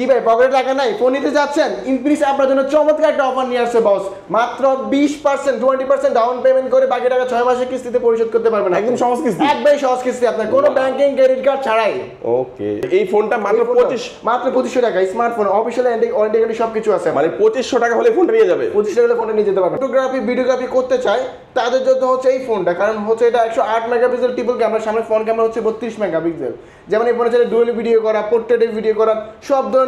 জি ভাই, পকেটে টাকা নাই, ফোন নিতে যাচ্ছেন? ইনফিনিক্স আপনার জন্য চমৎকার একটা অফার নিয়ে আসছে বস। মাত্র 20% 20% ডাউন পেমেন্ট করে বাকি টাকা 6 মাসের কিস্তিতে পরিশোধ করতে পারবেন। একদম সহজ কিস্তি, একবারে সহজ কিস্তি, আপনার কোনো ব্যাংকিং ক্রেডিট কার্ড ছাড়াই। ওকে, এই ফোনটা মাত্র 2500 টাকা, স্মার্টফোন, অফিশিয়াল ওয়ারেন্টি গ্যারান্টি সবকিছু আছে। মানে 2500 টাকা হলে ফোনটা নিয়ে যাবে। 2500 টাকা ফোনটা নিয়ে যেতে পারবেন। ফটোগ্রাফি ভিডিওগ্রাফি করতে চাই তাদের জন্য হচ্ছে এই ফোনটা, কারণ হচ্ছে এটা 108 মেগাপিক্সেল ট্রিপল ক্যামেরা, সামনে ফ্রন্ট ক্যামেরা হচ্ছে 32 মেগাপিক্সেল। যেমন এই ফোনে চাইলে ডুয়াল ভিডিও করা, পোর্ট্রেট ভিডিও করা, সব ধরনের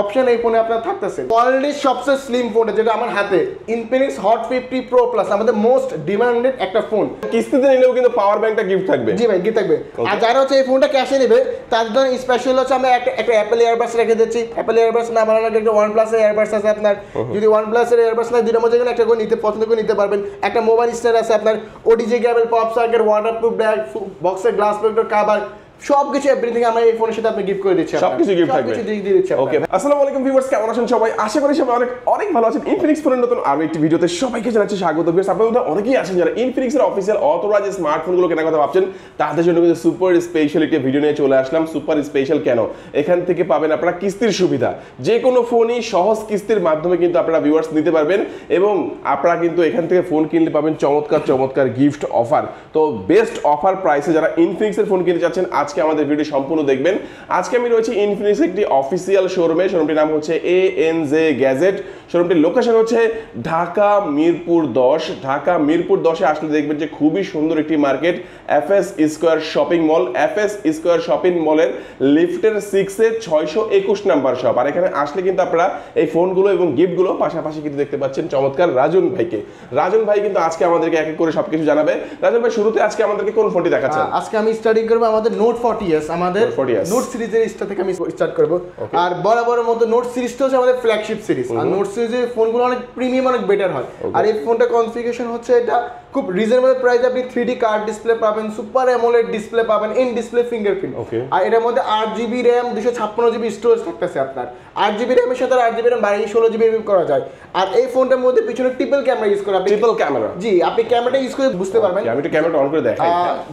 অপশন এই ফোনে আপনার থাকতেছে। অলরেডি সবচেয়ে স্লিম ফোনটা যেটা আমার হাতে, ইনফিনিক্স হট 50 প্রো প্লাস, আমাদের মোস্ট ডিমান্ডেড একটা ফোন। কিস্তিতে নিলেও কিন্তু পাওয়ার ব্যাংকটা গিফট থাকবে। জি ভাই, গিফট থাকবে। আর যারা হচ্ছে এই ফোনটা ক্যাশে নেবে তাদের জন্য স্পেশাল হচ্ছে আমরা একটা অ্যাপেল এয়ারবাডস রেখে দিচ্ছি। অ্যাপেল এয়ারবাডস না ভালো লাগে একটা ওয়ান প্লাসের এয়ারবাডস আছে আপনার। যদি ওয়ান প্লাসের এয়ারবাডস না, দুটোর মধ্যে একটা করে নিতে পছন্দ করে নিতে পারবেন। একটা মোবাইল স্ট্যান্ড আছে আপনার, ওডিজি কেবল, পপ সকেট, ওয়াটারপ্রুফ ব্যাগ, বক্সের গ্লাস প্রোটেক্টর কভার, সবকিছু এভরিথিং আমরা এই ফোনের সাথে আপনি গিফট করে দিচ্ছি। সবকিছু গিফট থাকবে, সবকিছু দিয়ে দিচ্ছি। ওকে, আসসালামু আলাইকুম ভিউয়ার্স, কেমন আছেন সবাই? আশা করি সবাই অনেক ভালো আছেন। ইনফিনিক্স ফোনের নতুন আরো একটি ভিডিওতে সবাইকে জানাচ্ছি স্বাগত। ভিউয়ার্স, আপনাদের মধ্যে অনেকেই আছেন যারা ইনফিনিক্স এর অফিশিয়াল অথরাইজড স্মার্টফোনগুলো কেনার কথা ভাবছেন, তাদের জন্য কিন্তু সুপার স্পেশাল একটি ভিডিও নিয়ে চলে আসলাম। সুপার স্পেশাল কেন? এখান থেকে পাবেন আপনারা কিস্তির সুবিধা, যে কোনো ফোনই সহজ কিস্তির মাধ্যমে কিন্তু আপনারা ভিউয়ার্স নিতে পারবেন, এবং আপনারা কিন্তু এখান থেকে ফোন কিনলে পাবেন চমৎকার গিফট অফার। তো বেস্ট অফার প্রাইসে যারা ইনফিনিক্স এর ফোন কিনতে চাচ্ছেন, আজকে আমাদের ভিডিও সম্পূর্ণ দেখবেন। আজকে আমি রয়েছি ইনফিনিক্স একটি অফিসিয়াল শোরুমে। শোরুমটির নাম হচ্ছে ANZ গ্যাজেট। শোরুমটির লোকেশন হচ্ছে ঢাকা মিরপুর 10। ঢাকা মিরপুর 10-এ আসলে দেখবেন যে খুবই সুন্দর একটি market, FS square shopping mall. FS square shopping মলের লিফটের 6-এ 621 নাম্বার শপ। আর এখানে আসলে কিন্তু আপনারা এই ফোনগুলো এবং গিফটগুলো পাশাপাশি কিন্তু দেখতে পাচ্ছেন চমৎকার রাজন ভাইকে। রাজন ভাই কিন্তু আজকে আমাদেরকে এক এক করে সবকিছু জানাবে। রাজন ভাই, শুরুতে আজকে আমাদেরকে কোন ফোনটি দেখাচ্ছেন? আজকে আমি স্টার্টিং করব আমাদের নোট 40s, আমাদের নোট সিরিজের স্টার থেকে আমি স্টার্ট করব। আর বরাবরের মতো নোট সিরিজটা হচ্ছে আমাদের ফ্ল্যাগশিপ সিরিজ। আর নোট সিরিজের ফোনগুলো অনেক প্রিমিয়াম, অনেক বেটার হয়। আর এই ফোনটা কনফিগারেশন হচ্ছে এটা খুব রিজনেবল প্রাইসে আপনি 3D কার্ড ডিসপ্লে পাবেন, সুপার অ্যামোলেড ডিসপ্লে পাবেন, ইন ডিসপ্লে ফিঙ্গারপ্রিন্ট। আর এটার মধ্যে 8GB RAM 256GB স্টোরেজ থাকতেছে আপনার। 8GB RAM এর সাথে 8GB RAM 16GB করা যায়। আর এই ফোনটার মধ্যে পিছনে ট্রিপল ক্যামেরা ইউজ করা, ট্রিপল ক্যামেরা। জি, আপনি ক্যামেরাটা ইউজ করে বুঝতে পারবেন। আমি একটু ক্যামেরাটা অন করে দেখাই।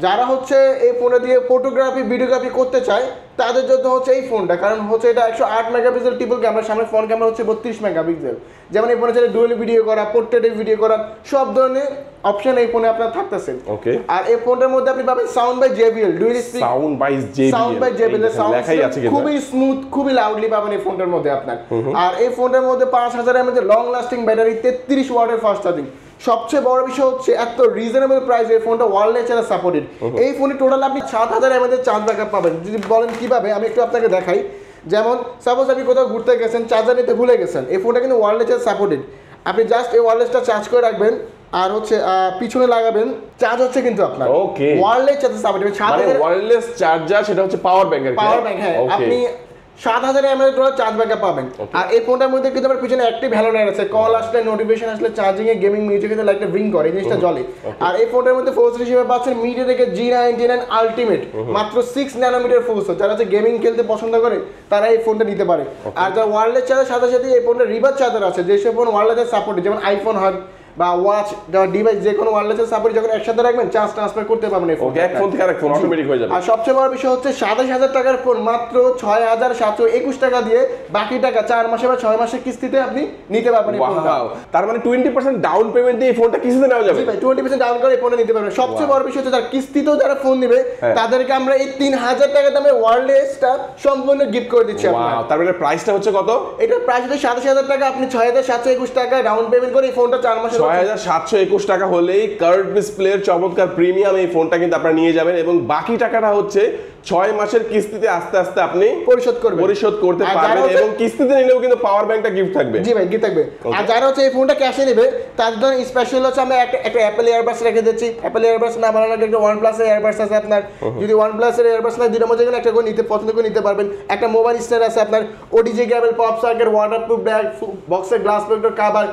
যারা হচ্ছে এই ফোনে দিয়ে ফটোগ্রাফি ভিডিওগ্রাফি করতে চায় তাদের জন্য হচ্ছে এই ফোনটা, কারণ হচ্ছে এটা 108 মেগাপিক্সেল ট্রিপল ক্যামেরা, সামনে ফ্রন্ট ক্যামেরা হচ্ছে 32 মেগাপিক্সেল। যেমন এই ফোনে চাইলে ডুয়াল ভিডিও করা, পোর্ট্রেট ভিডিও করা, সব ধরনের অপশন এই ফোনে আপনার থাকতেছে। ওকে, আর এই ফোনটার মধ্যে আপনি পাবেন sound by JBL, dual speak sound by JBL, লেখাই আছে কিন্তু খুবই স্মুথ, খুবই লাউডলি পাবেন এই ফোনটার মধ্যে আপনার। আর এই ফোনটার মধ্যে 5000 mAh লং লাস্টিং ব্যাটারি, 33 ওয়াটের ফাস্ট চার্জিং। সবচেয়ে বড় বিষয় হচ্ছে এত রিজনেবল প্রাইসে এই ফোনটা ওয়ারলেস চ্যানেল সাপোর্টেড। এই ফোনে টোটাল আপনি 7000 mAh চার্জ ব্যাকআপ পাবেন। যদি বলেন কিভাবে, আমি একটু আপনাকে দেখাই। যেমন সাপোজ আপনি কোথাও ঘুরতে গেছেন, চার্জার নিতে ভুলে গেছেন, এই ফোনটা কিন্তু ওয়ারলেস চ্যানেল সাপোর্টেড। আপনি জাস্ট এই ওয়ারলেসটা চার্জ করে রাখবেন আর হচ্ছে পিছনে লাগাবেন, চার্জ হচ্ছে কিন্তু আপনার। ওকে, ওয়ারলেস চার্জ সাপোর্টেড, মানে ওয়্যারলেস চার্জার, সেটা হচ্ছে পাওয়ার ব্যাংক। পাওয়ার ব্যাংক, হ্যাঁ। আপনি 7000 mAh টোটাল চার্জ ব্যাকআপ পাবেন। আর এই ফোনটার মধ্যে কিন্তু আমার পিছনে অ্যাক্টিভ হ্যালো লাইট আছে, কল আসলে, নোটিফিকেশন আসলে, চার্জিং এ, গেমিং, মিউজিক এর লাইটটা রিং করে, এই জিনিসটা জ্বলে। আর এই ফোনটার মধ্যে প্রসেসর হিসেবে পাচ্ছেন MediaTek G99 আলটিমেট, মাত্র 6 ন্যানোমিটার প্রসেসর। যারা হচ্ছে গেমিং খেলতে পছন্দ করে তারা এই ফোনটা নিতে পারে। আর যারা ওয়্যারলেস চার্জার সাথে সাথে এই ফোনটা রিভার্স চার্জার আছে, যেসব ফোন ওয়্যারলেস সাপোর্ট, যেমন আইফোন হয় বা ওয়াচ ডিভাইস, যে কোনো ওয়্যারলেস সাপোর্ট যখন একসাথে রাখবেন চার্জ ট্রান্সফার করতে পারবেন এই ফোন। এক ফোন থেকে আরেক ফোন অটোমেটিক হয়ে যাবে। আর সবচেয়ে বড় বিষয় হচ্ছে 27000 টাকার ফোন মাত্র 6721 টাকা দিয়ে বাকি টাকা 4 মাসে বা 6 মাসের কিস্তিতে আপনি নিতে পারবেন এই ফোনটা। তার মানে 20% ডাউন পেমেন্ট দিয়ে এই ফোনটা কিস্তিতে নেওয়া যাবে। জি ভাই, 20% ডাউন করে এই ফোনটা নিতে পারবেন। সবচেয়ে বড় বিষয় হচ্ছে যারা কিস্তিতেও যারা ফোন নেবে তাদেরকে আমরা এই 3000 টাকা দামের ওয়্যারলেসটা সম্পূর্ণ গিফট করে দিচ্ছি আপনাদের। তার মানে প্রাইসটা হচ্ছে কত? এটার প্রাইস হচ্ছে 27000 টাকা, আপনি 6721 টাকা ডাউন পেমেন্ট করে এই ফোনটা 4 মাসে 6721 টাকা হলেই কার্ভ ডিসপ্লের চমৎকার প্রিমিয়াম এই ফোনটা কিন্তু আপনারা নিয়ে যাবেন, এবং বাকি টাকাটা হচ্ছে 6 মাসের কিস্তিতে আস্তে আস্তে আপনি পরিশোধ করতে পারবেন, এবং কিস্তিতে নিলেও কিন্তু পাওয়ার ব্যাংকটা গিফট থাকবে। জি ভাই, গিফট থাকবে। আর যারা হচ্ছে এই ফোনটা ক্যাশে নেবে তাদের জন্য স্পেশাল হচ্ছে আমরা একটা অ্যাপেল এয়ারবাডস রেখে দিচ্ছি। অ্যাপেল এয়ারবাডস না ভালো লাগে একটা ওয়ান প্লাসের এয়ারবাডস আছে আপনার। যদি ওয়ান প্লাসের এয়ারবাডস না, দুটোর মধ্যে একটা করে নিতে পছন্দ করে নিতে পারবেন। একটা মোবাইল স্ট্যান্ড আছে আপনার, ওডিজি কেবল, পপ সকেট, ওয়াটারপ্রুফ ব্যাগ, বক্সের গ্লাস প্রোটেক্টর কভার,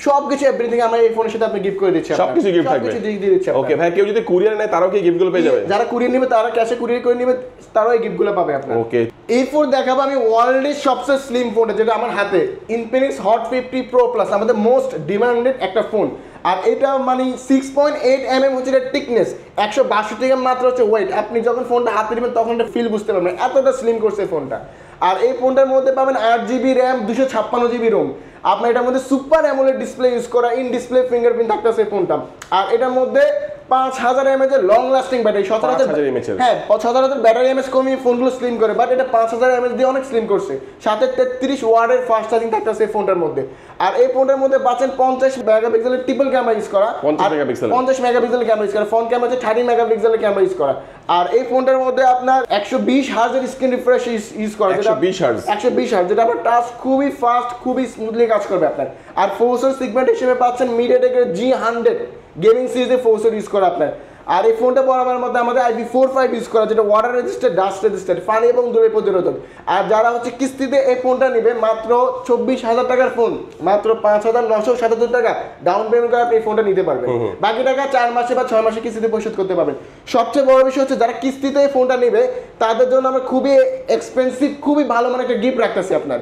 সবকিছু এভরিথিং আমরা এই ফোনের সাথে আপনি গিফট করে দিচ্ছি। সবকিছু গিফট থাকবে, সবকিছু দিয়ে দিচ্ছি। ওকে ভাই, কেউ যদি কুরিয়ার নেয় তারাও কি গিফটগুলো পেয়ে যাবে? যারা কুরিয়ার নেবে তারা ক্যাশে কুরিয়ার করে নেবে, তারাও এই গিফটগুলো পাবে আপনারা। ওকে, এই ফোন দেখাবো আমি ওয়ার্ল্ডের সবচেয়ে স্লিম ফোনটা যেটা আমার হাতে, ইনফিনিক্স হট 50 প্রো প্লাস, আমাদের মোস্ট ডিমান্ডেড একটা ফোন। আর এটা মানে 6.8 mm হচ্ছে এটা টিকনেস, 162 গ্রাম মাত্র হচ্ছে ওয়েট। আপনি যখন ফোনটা হাতে নেবেন তখন এটা ফিল বুঝতে পারবেন, এতটা স্লিম করছে ফোনটা। আর এই ফোনটার মধ্যে পাবেন 8GB র্যাম 256GB রোম। আপনার এটার মধ্যে সুপার অ্যামোলেড ডিসপ্লে ইউজ করা, ইন ডিসপ্লে ফিঙ্গারপ্রিন্ট থাকতেছে এই ফোনটা। আর এটার মধ্যে 5000 mAh এর লং লাস্টিং ব্যাটারি, 5000 mAh হ্যাঁ 5000 ব্যাটারি এমএস কমিয়ে ফোনগুলো স্লিম করে, বাট এটা 5000 mAh দিয়ে অনেক স্লিম করছে। সাথে 33 ওয়াটের ফাস্ট চার্জিং থাকতেছে এই ফোনটার মধ্যে। আর এই ফোনটার মধ্যে পাচ্ছেন 50 মেগাপিক্সেলের ট্রিপল ক্যামেরা ইউজ করা, 50 মেগাপিক্সেল 50 মেগাপিক্সেলের ক্যামেরা ইউজ করা, ফ্রন্ট ক্যামেরা হচ্ছে 30 মেগাপিক্সেলের ক্যামেরা ইউজ করা। আর এই ফোনটার মধ্যে আপনার 120 হার্জের স্ক্রিন রিফ্রেশ ইউজ করা, 120 হার্জ 120 হার্জ, যেটা আপনার টাচ খুবই ফাস্ট, খুবই স্মুথলি কাজ করবে আপনার। আর ফোর্সের সেগমেন্ট হিসেবে পাচ্ছেন মিডিয়াটেকের G100 গেমিং সিরিজের ফোর্সের ইউজ করা আপনার। আর এই ফোনটা বরাবর মধ্যে আমাদের IP45 ইউজ করা, যেটা ওয়াটার রেজিস্টার, ডাস্ট রেজিস্টার, পানি এবং ধুলো প্রতিরোধক। আর যারা হচ্ছে কিস্তিতে এই ফোনটা নেবে, মাত্র 24,000 টাকার ফোন, মাত্র 5,977 টাকা ডাউন পেমেন্ট করে আপনি এই ফোনটা নিতে পারবেন। বাকি টাকা 4 মাসে বা 6 মাসে কিস্তিতে পরিশোধ করতে পারবেন। সবচেয়ে বড় বিষয় হচ্ছে যারা কিস্তিতে এই ফোনটা নেবে তাদের জন্য আমরা খুবই এক্সপেন্সিভ, খুবই ভালো মানে একটা গিফট রাখতেছি আপনার।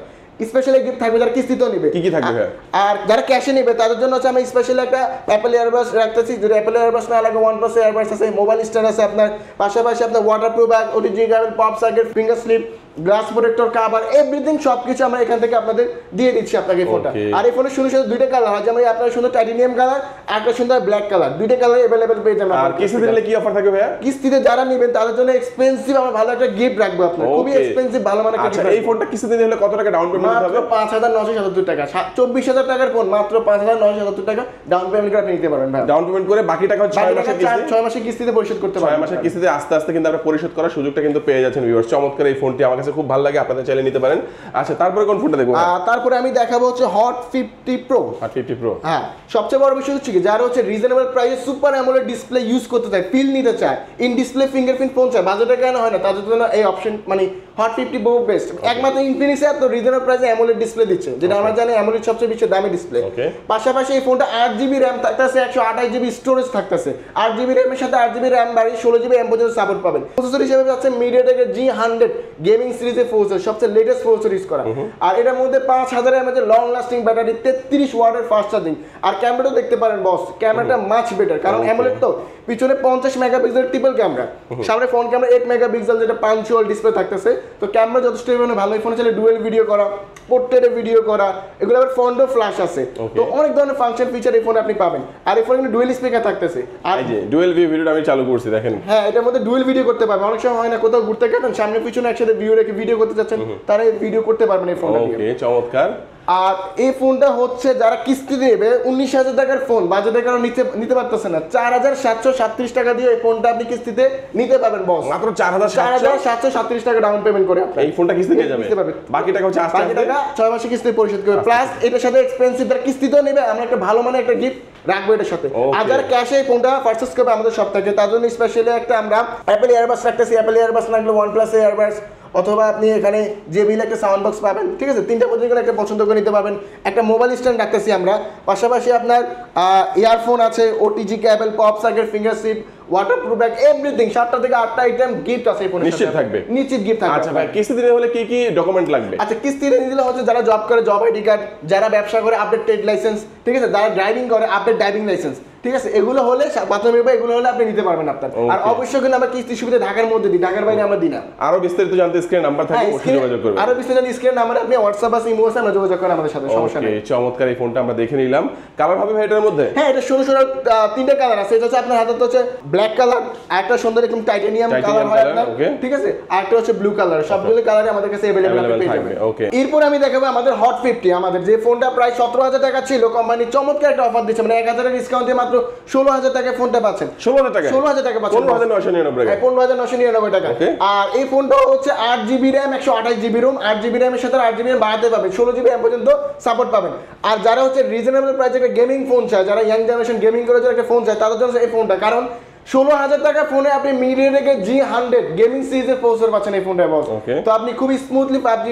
স্পেশালি গিফট থাকবে যারা কিস্তিতেও নেবে। কি থাকবে? আর যারা ক্যাশে নেবে তাদের জন্য হচ্ছে আমি স্পেশালি একটা অ্যাপল এয়ারবাস রাখতেছি, যদি অ্যাপল এয়ারবাস না লাগে OnePlus এয়ারবাস আছে, মোবাইল স্ট্যান্ড আছে আপনার, পাশাপাশি আপনার waterproof bag, OTG cable, pop circuit, finger slip, glass protector, cover, everything সবকিছু আমরা এখান থেকে আপনাদের দিয়ে দিচ্ছি আপনাকে এই ফোনটা। আর এই ফোনের সুন্দর সুন্দর দুইটা কালার হয়, যেমন আপনার সুন্দর টাইটেনিয়াম কালার আর একটা সুন্দর ব্ল্যাক কালার, দুইটা কালার अवेलेबल পেয়ে যাবেন। আর কিস্তিতে নিলে কি অফার থাকবে ভাইয়া? কিস্তিতে যারা নেবেন তাদের জন্য এক্সপেন্সিভ আমরা ভালো একটা গিফট রাখবো আপনার, খুবই এক্সপেন্সিভ ভালো মানে একটা আচ্ছা, গিফট। এই ফোনটা কিস্তিতে নিলে কত টাকা ডাউন পেমেন্ট মাত্র হবে? 5,977 টাকা, 24,000 টাকার ফোন মাত্র 5,977 টাকা ডাউন পেমেন্ট করে আপনি নিতে পারবেন ভাই। ডাউন পেমেন্ট করে বাকি টাকা 6 মাসের কিস্তি, 6 মাসের কিস্তিতে পরিশোধ করতে পারবেন। 6 মাসের কিস্তিতে আস্তে আস্তে কিন্তু আপনারা পরিশোধ করার সুযোগটা কিন্তু পেয়ে যাচ্ছেন ভিউয়ার্স। চমৎকার এই ফোনটি, আমার কাছে খুব ভালো লাগে, আপনারা চাইলে নিতে পারেন। আচ্ছা, তারপরে কোন ফোনটা দেখবো? তারপরে আমি দেখাবো হচ্ছে হট 50 প্রো। হট 50 প্রো, হ্যাঁ, সবচেয়ে বড় বিষয় হচ্ছে কি যারা হচ্ছে রিজনেবল প্রাইসে সুপার অ্যামোলেড ডিসপ্লে ইউজ করতে চায়, ফিল নিতে চায়, ইন ডিসপ্লে ফিঙ্গারপ্রিন্ট ফোন চায়, বাজেটে কেন হয় না, তাদের জন্য এই অপশন মানে হট 50 প্রো বেস্ট। একমাত্র ইনফিনিক্স এত রিজনেবল প্রাইসে অ্যামোলেড ডিসপ্লে দিচ্ছে, যেটা আমরা জানি অ্যামোলেড সবচেয়ে বেশি দামি ডিসপ্লে। পাশাপাশি এই ফোনটা 8GB র্যাম থাকতেছে, 128GB স্টোরেজ থাকতেছে। 8GB র্যামের সাথে 8GB র্যাম বাড়িয়ে 16GB র্যাম পর্যন্ত সাপোর্ট পাবেন। প্রসেসর হিসেবে যাচ্ছে মিডিয়াটেকের G100 গেমিং সিরিজের প্রসেসর, সবচেয়ে লেটেস্ট প্রসেসর ইউজ করা। আর এটার মধ্যে 5000 mAh লং লাস্টিং ব্যাটারি, 33 ওয়াটের ফাস্ট চার্জিং। আর ক্যামেরাটাও দেখতে পারেন বস, ক্যামেরাটা মাচ বেটার, কারণ অ্যামোলেড তো পিছনে 50 মেগাপিক্সেল ট্রিপল ক্যামেরা, সামনে ফ্রন্ট ক্যামেরা 8 মেগাপিক্সেল, যেটা পাঞ্চুয়াল ডিসপ্লে থাকতেছে। তো ক্যামেরা যথেষ্ট ভালো, এই ফোনে চাইলে ডুয়েল ভিডিও করা, পোর্ট্রেটে ভিডিও করা, এগুলো আবার ফ্রন্টও ফ্ল্যাশ আছে। তো অনেক ধরনের ফাংশন ফিচার এই ফোনে আপনি পাবেন। আর এই ফোনে কিন্তু ডুয়েল স্পিকার থাকতেছে। আর এই যে ডুয়েল ভিউ ভিডিওটা আমি চালু করছি, দেখেন। হ্যাঁ, এটার মধ্যে ডুয়েল ভিডিও করতে পারবেন। অনেক সময় হয় না কোথাও ঘুরতে গেছেন, সামনে পিছনে একসাথে ভিউ রেখে ভিডিও করতে যাচ্ছেন, তারা এই ভিডিও করতে পারবেন এই ফোনটা দিয়ে। ওকে, চমৎকার। আর এই ফোনটা হচ্ছে যারা কিস্তি দেবে 19,000 টাকার ফোন, বাজেটে কারণ নিতে পারতেছে না, 4,737 টাকা দিয়ে এই ফোনটা আপনি কিস্তিতে নিতে পারবেন বস। মাত্র 4,737 টাকা ডাউন পেমেন্ট করে আপনি এই ফোনটা কিস্তি নিয়ে যাবেন। বাকি টাকা হচ্ছে আস্তে বাকি টাকা 6 মাসে কিস্তি পরিশোধ করবে। প্লাস এটার সাথে এক্সপেন্সিভ যারা কিস্তিতেও নেবে, আমরা একটা ভালো মানে একটা গিফট রাখবো এটার সাথে। আর যারা ক্যাশে এই ফোনটা পারচেজ করবে আমাদের সব থেকে, তার জন্য স্পেশালি একটা আমরা অ্যাপল এয়ারবাস রাখতেছি। অ্যাপল এয়ারবাস না লাগলে OnePlus এয়ারবাস, অথবা আপনি এখানে JBL একটা সাউন্ড বক্স পাবেন, ঠিক আছে, 3টা পর্যন্ত একটা পছন্দ করে নিতে পারবেন। একটা মোবাইল স্ট্যান্ড রাখতেছি আমরা, পাশাপাশি আপনার ইয়ারফোন আছে, OTG cable, pop circuit, finger slip, waterproof bag, everything 7টা থেকে 8টা আইটেম গিফট আছে এই ফোনে, নিশ্চিত থাকবে, নিশ্চিত গিফট থাকবে। আচ্ছা ভাই, কিস্তি দিতে হলে কি কি ডকুমেন্ট লাগবে? আচ্ছা, কিস্তি দিলে হচ্ছে যারা জব করে জব আইডি কার্ড, যারা ব্যবসা করে আপডেট ট্রেড লাইসেন্স, ঠিক আছে, যারা ড্রাইভিং করে আপডেট ড্রাইভিং লাইসেন্স, ঠিক আছে, এগুলো হলে প্রাথমিক এগুলো হলে আপনি নিতে পারবেন আপনার। আর অবশ্যই কিন্তু আমরা কিস্তি সুবিধা ঢাকার মধ্যে দিই, ঢাকার বাইরে আমরা দিই না। আরো বিস্তারিত জানতে স্ক্রিনে নাম্বার থাকে, অবশ্যই যোগাযোগ করবেন। আরো বিস্তারিত স্ক্রিনে নাম্বার আপনি হোয়াটসঅ্যাপ বা ইমো আছে, আমরা যোগাযোগ করেন আমাদের সাথে, সমস্যা নেই। ওকে, চমৎকার এই ফোনটা আমরা দেখে নিলাম। কালার হবে ভাই এটার মধ্যে? হ্যাঁ, এটা সুন্দর সুন্দর 3টা কালার আছে। এটা হচ্ছে আপনার হাতে হচ্ছে ব্ল্যাক কালার, একটা সুন্দর এরকম টাইটেনিয়াম কালার হয় আপনার, ঠিক আছে, আর একটা হচ্ছে ব্লু কালার। সবগুলো কালারই আমাদের কাছে अवेलेबल থাকবে। ওকে, এরপর আমি দেখাবো আমাদের হট 50, আমাদের যে ফোনটা প্রায় 17,000 টাকা ছিল, কোম্পানি চমৎকার একটা অফার দিচ্ছে, মানে 1,000 এর ডিসকাউন্ট দিয়ে মাত্র 16,000 টাকায় ফোনটা পাচ্ছেন। 16,000 টাকা? 16,000 টাকা পাচ্ছেন, 15,999 টাকা। 15,999 টাকা। আর এই ফোনটা হচ্ছে 8GB RAM, 128GB Rome, 8GB র্যামের সাথে 8GB র্যাম বাড়াতে পাবেন, 16GB র্যাম পর্যন্ত সাপোর্ট পাবেন। আর যারা হচ্ছে রিজনেবল প্রাইসে একটা গেমিং ফোন চায়, যারা ইয়াং জেনারেশন গেমিং করে যারা একটা ফোন চায়, তাদের জন্য এই ফোনটা, কারণ 16,000 টাকা ফোনে আপনি মিডিয়াটেকের G100 গেমিং সিরিজের প্রসেসর পাচ্ছেন এই ফোনটা বস। তো আপনি খুবই স্মুথলি PUBG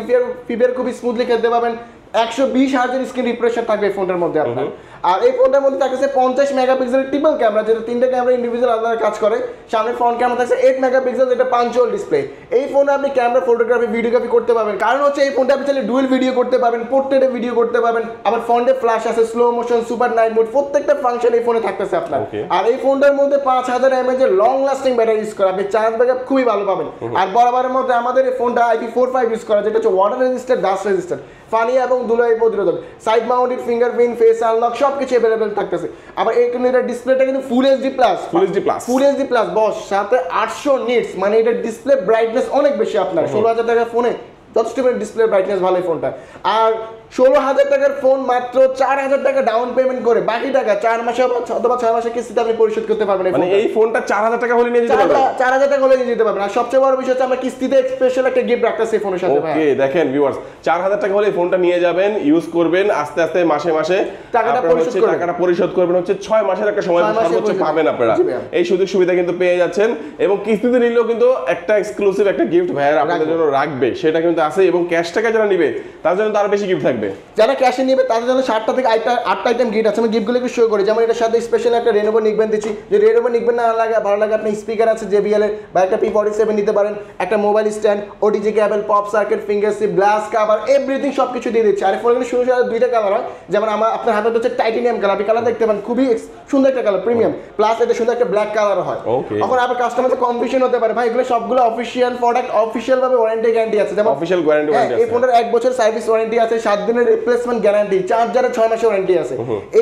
ফ্রি ফায়ার খুবই স্মুথলি খেলতে পারবেন। 120 হার্জের স্ক্রিন রিফ্রেশার থাকবে এই ফোনটার মধ্যে আপনার। আর এই ফোনটার মধ্যে থাকছে 50 মেগাপিক্সেলের ট্রিপল ক্যামেরা, যেটা তিনটা ক্যামেরা ইন্ডিভিজুয়াল আলাদা কাজ করে। সামনে ফ্রন্ট ক্যামেরা থাকছে 8 মেগাপিক্সেল, যেটা পাঞ্চুয়াল ডিসপ্লে। এই ফোনে আপনি ক্যামেরা, ফটোগ্রাফি, ভিডিওগ্রাফি করতে পারবেন। কারণ হচ্ছে এই ফোনটা আপনি চাইলে ডুয়েল ভিডিও করতে পারবেন, পোর্ট্রেটে ভিডিও করতে পারবেন, আবার ফ্রন্টে ফ্ল্যাশ আছে, slow motion, super night mode, প্রত্যেকটা ফাংশন এই ফোনে থাকতেছে আপনার। আর এই ফোনটার মধ্যে 5000 mAh এর লং লাস্টিং ব্যাটারি ইউজ করা, আপনি চার্জ ব্যাকআপ খুবই ভালো পাবেন। আর বরাবরের মধ্যে আমাদের এই ফোনটা IP45 ইউজ করা, যেটা হচ্ছে water resistant, dust resistant, funny এবং ধুলাই প্রতিরোধক, side mounted fingerprint, face unlock সবকিছু अवेलेबल থাকতেছে। আবার এই কিন্তু এটা ডিসপ্লেটা কিন্তু ফুল এইচডি প্লাস বস, সাথে 800 নিটস, মানে এটা ডিসপ্লে ব্রাইটনেস অনেক বেশি আপনার। 16000 টাকার ফোনে যথেষ্ট ডিসপ্লে ব্রাইটনেস ভালো এই ফোনটা। আর 16000 টাকার ফোন মাত্র 4000 টাকা ডাউন পেমেন্ট করে বাকি টাকা 4 মাসে অথবা 6 মাসে কিস্তিতে আপনি পরিশোধ করতে পারবেন। মানে এই ফোনটা 4000 টাকা হলে নিয়ে যেতে পারবেন, 4000 টাকা হলে নিয়ে যেতে পারবেন। আর সবচেয়ে বড় বিষয় হচ্ছে আমরা কিস্তিতে স্পেশাল একটা গিফট রাখতেছি ফোনের সাথে। ওকে দেখেন ভিউয়ার্স, 4000 টাকা হলে এই ফোনটা নিয়ে যাবেন, ইউজ করবেন, আস্তে আস্তে মাসে মাসে টাকাটা পরিশোধ করবেন, হচ্ছে 6 মাসের একটা সময় সর্বোচ্চ পাবেন আপনারা। এই সুযোগ সুবিধা কিন্তু পেয়ে যাচ্ছেন, এবং কিস্তিতে নিলেও কিন্তু একটা এক্সক্লুসিভ একটা গিফট ভাইয়ার আপনাদের জন্য রাখবে, সেটা কিন্তু আছে। এবং ক্যাশ টাকা যারা নিবে তার জন্য তো আরো বেশি গিফট থাকবে। যারা ক্যাশে নিবে তাদের জন্য 7টা থেকে 8টা আইটেম গিফট আছে। আমি গিফটগুলো একটু শো করি। যেমন এটার সাথে স্পেশাল একটা রেনোভো নিকবেন দিচ্ছি। যে রেনোভো নিকবেন না লাগে, ভালো লাগে, আপনি স্পিকার আছে JBL এর, বা একটা P47 নিতে পারেন, একটা mobile stand, OTG cable, pop circuit, finger chip, glass cover, everything সবকিছু দিয়ে দিচ্ছে। আর ফোনে কিন্তু শুরু দুইটা কালার হয়, যেমন আপনার হাতে হচ্ছে টাইটেনিয়াম কালার, আপনি কালার দেখতে পান, খুবই সুন্দর একটা কালার, প্রিমিয়াম, প্লাস এটা সুন্দর একটা ব্ল্যাক কালার হয়। এখন আপনার কাস্টমারদের কনফিউশন হতে পারে, ভাই এগুলো সবগুলো অফিশিয়াল প্রোডাক্ট, অফিশিয়াল ভাবে ওয়ারেন্টি গ্যারান্টি আছে। যেমন অফিশিয়াল ওয়ারেন্টি আছে, এই ফোনের 1 বছর সার্ভিস ওয়ারেন্টি আছে, 7 দিনের রিপ্লেসমেন্ট গ্যারান্টি, চার্জারে 6 মাসের ওয়ারেন্টি আছে।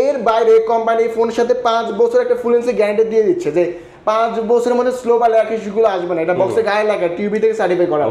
এর বাইরে কোম্পানি ফোনের সাথে 5 বছর একটা ফুল এনসি গ্যারান্টি দিয়ে দিচ্ছে, যে 5 বছরের মধ্যে স্লো বা ল্যাক ইস্যুগুলো আসবে না। এটা বক্সে গায়ে লাগা, টিউবি থেকে সার্টিফাই করা।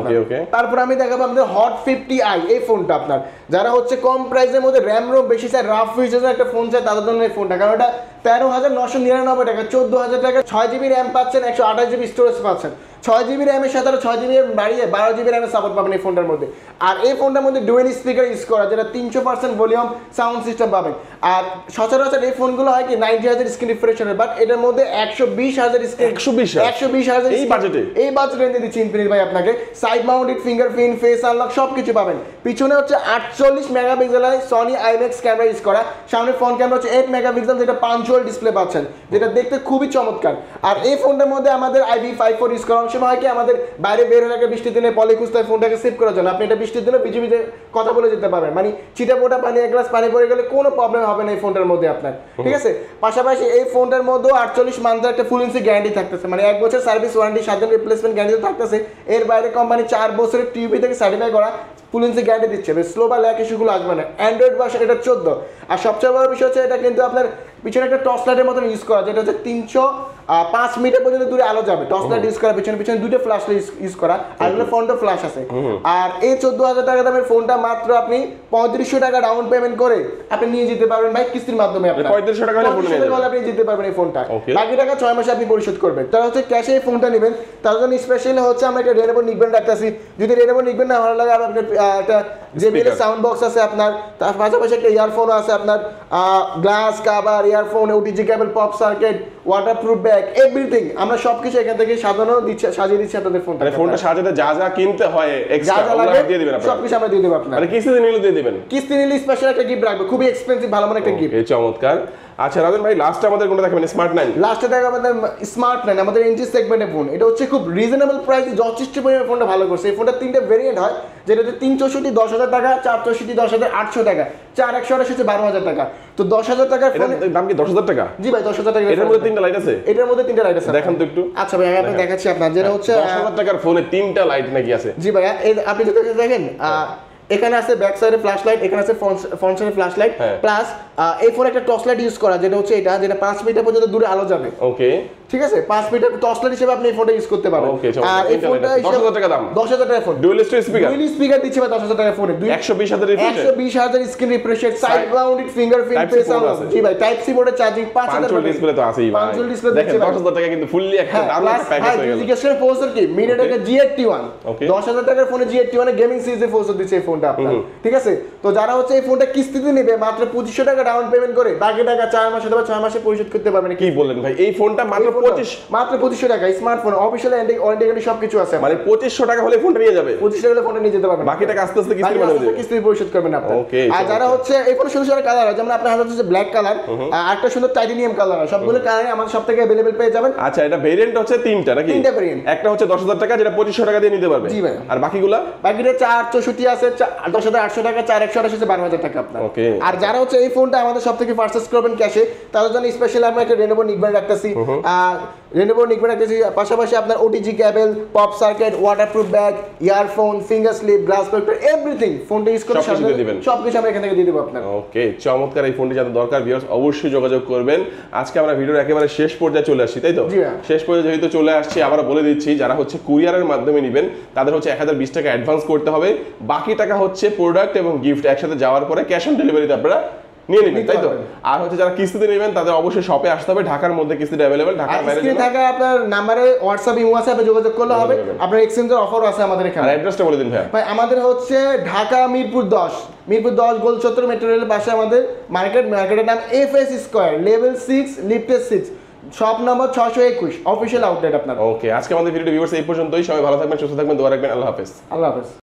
তারপর আমি দেখাবো আমাদের হট 50i, এই ফোনটা আপনার যারা হচ্ছে কম প্রাইসের মধ্যে র্যাম রোম বেশি চায়, রাফ ফিচার্স একটা ফোন চায়, তাদের জন্য এই ফোনটা। কারণ এটা 13999 টাকা, 14000 টাকা 6GB র্যাম পাচ্ছেন, 128GB স্টোরেজ পাচ্ছেন। 6GB র্যামের সাথে আরো 6GB র্যাম বাড়িয়ে 12GB র্যামের সাপোর্ট পাবেন এই ফোনটার মধ্যে। আর এই ফোনটার মধ্যে ডুয়েল স্পিকার ইউজ করা, যেটা 300% ভলিউম সাউন্ড সিস্টেম পাবেন। আর সচরাচর এই ফোনগুলো হয় কি 90 হাজার স্ক্রিন রিফ্রেশার, বাট এটার মধ্যে 120 হাজার স্ক্রিন, 120 হাজার এই বাজেটে রেঞ্জে দিচ্ছি ইনফিনিক্স ভাই আপনাকে। Side mounted fingerprint, face unlock সবকিছু পাবেন। পিছনে হচ্ছে 48 মেগাপিক্সেলের সনি IMX ক্যামেরা ইউজ করা, সামনে ফ্রন্ট ক্যামেরা হচ্ছে 8 মেগাপিক্সেল, যেটা পাঞ্চুয়াল ডিসপ্লে পাচ্ছেন, যেটা দেখতে খুবই চমৎকার। আর এই ফোনটার মধ্যে আমাদের IP54 ইউজ করা। অংশ হয় কি আমাদের বাইরে বের হয়ে গেলে বৃষ্টির দিনে পলিকুস্তায় ফোনটাকে সেভ করার জন্য, আপনি এটা বৃষ্টির দিনে ভিজে ভিজে কথা বলে যেতে পারবেন, মানে ছিটা পোটা পানি, এক গ্লাস পানি পড়ে গেলে কোনো প্রবলেম হবে না এই ফোনটার মধ্যে আপনার। ঠিক আছে, পাশাপাশি এই ফোনটার মধ্যে 48 মান্থের একটা ফুল ইনসি গ্যারান্টি থাকতেছে, মানে 1 বছর সার্ভিস ওয়ারেন্টি, 7 দিন রিপ্লেসমেন্ট গ্যারান্টি থাকতেছে। এর বাইরে কোম্পানি 4 বছরের টিউবি থেকে সার্টিফাই করা ফুল ইনসি গ্যারান্টি দিচ্ছে, স্লো বা ল্যাক ইস্যুগুলো আসবে না। অ্যান্ড্রয়েড ভার্সন এটা 14। আর সবচেয়ে বড় বিষয় হচ্ছে এটা কিন্তু আপনার পিছনে একটা টর্চ লাইটের মতন ইউজ করা, যেটা হচ্ছে 305 মিটার পর্যন্ত দূরে আলো যাবে। টর্চ লাইট ইউজ করা, পিছনে দুটো ফ্ল্যাশ লাইট ইউজ করা, আর এগুলো ফ্রন্টে ফ্ল্যাশ আছে। আর এই 14000 টাকা দামের ফোনটা মাত্র আপনি 3500 টাকা ডাউন পেমেন্ট করে আপনি নিয়ে যেতে পারবেন ভাই, কিস্তির মাধ্যমে। আপনি 3500 টাকা হলে আপনি যেতে পারবেন এই ফোনটা, বাকি টাকা 6 মাসে আপনি পরিশোধ করবেন। তারা হচ্ছে ক্যাশে এই ফোনটা নেবেন, তার জন্য স্পেশালি হচ্ছে আমরা একটা রেনোভো নিকবেন রাখতেছি। যদি রেনোভো নিকবেন না ভালো লাগে, আপনার একটা JBL সাউন্ড বক্স আছে আপনার, তার পাশাপাশি একটা ইয়ারফোনও আছে আপনার, glass cover, earphone, OTG cable, pop circuit, waterproof bag, everything আমরা সবকিছু এখান থেকে সাজিয়ে দিচ্ছি আপনাদের ফোনটা। মানে ফোনটা সাজাতে যা যা কিনতে হয় এক্সট্রা ওগুলো দিয়ে দিবেন আপনারা, সবকিছু আমরা দিয়ে দেব আপনারা। মানে কিস্তিতে নিলে দিয়ে দিবেন, কিস্তি নিলে স্পেশাল একটা গিফট রাখবে, খুবই এক্সপেন্সিভ ভালো মানে একটা গিফট। এই চমৎকার। আচ্ছা রাজন ভাই, লাস্টে আমাদের কোনটা দেখাবেন? স্মার্ট 9। লাস্টে দেখাবো আমাদের স্মার্ট 9, আমাদের এন্ট্রি সেগমেন্টের ফোন। এটা হচ্ছে খুব রিজনেবল প্রাইসে যথেষ্ট পরিমাণে ফোনটা ভালো করছে। এই ফোনটা 3টা ভেরিয়েন্ট হয়, যেটা হচ্ছে 364 10,000 টাকা, 464 10,800 টাকা, 4128 হচ্ছে 12,000 টাকা। তো 10,000 টাকার ফোনের দাম কি 10,000 টাকা? জি ভাই 10,000 টাকা। এটার মধ্যে 3টা লাইট আছে? এটার মধ্যে 3টা লাইট আছে। দেখান তো একটু। আচ্ছা ভাই আমি আপনাকে দেখাচ্ছি আপনার, যেটা হচ্ছে 10,000 টাকার ফোনে 3টা লাইট নাকি আছে? জি ভাই, এই আপনি যদি দেখেন এখানে আছে ব্যাক সাইডে ফ্ল্যাশ লাইট, এখানে আছে ফ্রন্ট সাইডে ফ্ল্যাশ লাইট, প্লাস এই ফোনে একটা টর্চ লাইট ইউজ করা, যেটা হচ্ছে এটা, যেটা 5 মিটার পর্যন্ত দূরে আলো যাবে। ওকে, ঠিক আছে, 5 মিটার টর্চ লাইট হিসেবে আপনি এই ফোনটা ইউজ করতে পারবেন। আর এই ফোনটা 10,000 টাকা দাম, 10,000 টাকা ফোন, ডুয়াল স্পিকার দিচ্ছে ভাই 10,000 টাকা ফোনে, 120,000 screen refresh, side mounted fingerprint, face unlock. জি ভাই, টাইপ সি বোর্ডে চার্জিং, 5000 ডিসপ্লে তো আছেই ভাই, 5 ডিসপ্লে দেখেন 10,000 টাকা কিন্তু ফুললি একটা দারুণ একটা প্যাকেজ হয়ে গেল। জিজ্ঞাসা প্রসেসর কি MediaTek G81, 10,000 টাকার ফোনে G81 এর গেমিং সিরিজের প্রসেসর দিচ্ছে এই ফোনটা আপনার। ঠিক আছে, তো যারা হচ্ছে এই ফোনটা কিস্তিতে নেবে মাত্র 2500 টাকা ডাউন পেমেন্ট করে বাকি টাকা 4 মাসে অথবা 6 মাসে পরিশোধ করতে পারবেন। কি বলেন ভাই, এই ফোনটা মাত্র মাত্র 2500 টাকা স্মার্টফোন অফিশিয়াল ওয়ারেন্টি গ্যারান্টি সবকিছু আছে মানে 2500 টাকা হলে ফোনটা নিয়ে যাবে, 2500 টাকা হলে ফোনটা নিয়ে যেতে পারবেন, বাকি টাকা আস্তে আস্তে কিস্তির মাধ্যমে দেবে, কিস্তি পরিশোধ করবেন আপনি। ওকে। আর যারা হচ্ছে এই ফোনের সুন্দর সুন্দর কালার আছে, যেমন আপনার হাতে হচ্ছে ব্ল্যাক কালার আর একটা সুন্দর টাইটানিয়াম কালার, সবগুলো কালারই আমাদের সব থেকে अवेलेबल পেয়ে যাবেন। আচ্ছা, এটা ভেরিয়েন্ট হচ্ছে তিনটা নাকি? তিনটা ভেরিয়েন্ট। একটা হচ্ছে 10000 টাকা যেটা 2500 টাকা দিয়ে নিতে পারবে, জি ভাই। আর বাকিগুলা? বাকিটা 464 আছে, 10800 টাকা, 4128 আছে, 12000 টাকা আপনার। ওকে। আর যারা হচ্ছে এই ফোনটা আমাদের সব থেকে পারচেজ করবেন ক্যাশে, তাদের জন্য স্পেশালি আমরা একটা রেনোভো নিকব্যান্ড রাখতেছি, রেনোভো নিকব্যান্ড রাখতেছি, পাশাপাশি আপনার OTG cable, pop circuit, waterproof bag, earphone, finger slip, glass protector, everything ফোনটা ইউজ করে সবকিছু আমরা এখান থেকে দিয়ে দেব আপনার। ওকে, চমৎকার। এই ফোনটি যাদের দরকার ভিউয়ার্স অবশ্যই যোগাযোগ করবেন। আজকে আমরা ভিডিওর একেবারে শেষ পর্যায়ে চলে আসছি, তাই তো? শেষ পর্যায়ে যেহেতু চলে আসছি, আবার বলে দিচ্ছি যারা হচ্ছে কুরিয়ারের মাধ্যমে নেবেন তাদের হচ্ছে 1020 টাকা অ্যাডভান্স করতে হবে, বাকি টাকা হচ্ছে প্রোডাক্ট এবং গিফট একসাথে যাওয়ার পরে ক্যাশ অন ডেলিভারিতে আপনারা নিয়ে নেবেন, তাই তো? আর হচ্ছে যারা কিস্তিতে নেবেন তাদের অবশ্যই শপে আসতে হবে, ঢাকার মধ্যে কিস্তিতে अवेलेबल, ঢাকার বাইরে স্ক্রিনে থাকা আপনার নম্বরে হোয়াটসঅ্যাপ ইমো আছে, আপনি যোগাযোগ করলে হবে। আপনার এক্সচেঞ্জের অফার আছে আমাদের এখানে। আর অ্যাড্রেসটা বলে দিন ভাই। ভাই আমাদের হচ্ছে ঢাকা মিরপুর 10 গোল চত্বর মেট্রো রেলের পাশে আমাদের মার্কেটের নাম এফএস স্কয়ার, লেভেল 6, লিফটের 6, শপ নম্বর 621, অফিশিয়াল আউটলেট আপনার। ওকে, আজকে আমাদের ভিডিও ভিউয়ার্স এই পর্যন্তই। সবাই ভালো থাকবেন, সুস্থ থাকবেন, দোয়া রাখবেন। আল্লাহ হাফেজ। আল্লাহ হাফেজ।